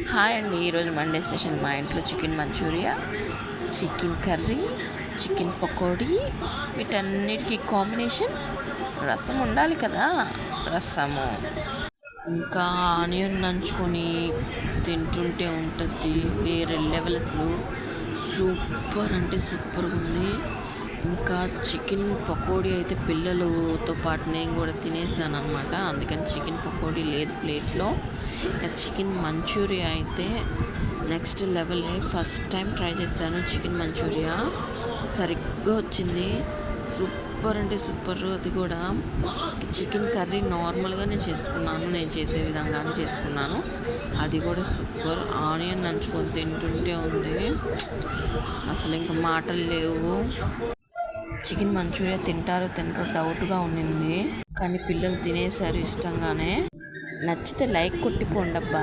Hi అండి. ఈరోజు Monday special మా ఇంట్లో chicken manchuria, chicken curry, chicken pakodi, వీటన్నిటికీ కాంబినేషన్ రసం ఉండాలి కదా. రసము ఇంకా ఆనియన్ నంచుకొని తింటుంటే ఉంటుంది వేరే లెవెల్. అసలు సూపర్ అంటే సూపర్గా ఉంది. ఇంకా చికెన్ పకోడీ అయితే పిల్లలతో పాటు నేను కూడా తినేసాను అనమాట. అందుకని చికెన్ పకోడీ లేదు ప్లేట్లో. ఇంకా చికెన్ మంచూరియా అయితే నెక్స్ట్ లెవెలే. ఫస్ట్ టైం ట్రై చేశాను చికెన్ మంచూరియా, సరిగ్గా వచ్చింది. సూపర్ అంటే సూపర్. అది కూడా చికెన్ కర్రీ నార్మల్గా నేను చేసుకున్నాను, నేను చేసే విధంగానే చేసుకున్నాను. అది కూడా సూపర్. ఆనియన్ నంచుకొని తింటుంటే ఉంది, అసలు ఇంకా మాటలు లేవు. చికెన్ మంచూరియా తింటారో తింటారో డౌట్గా ఉండింది, కానీ పిల్లలు తినేసారు ఇష్టంగానే. నచ్చితే లైక్ కొట్టిపోండబ్బా.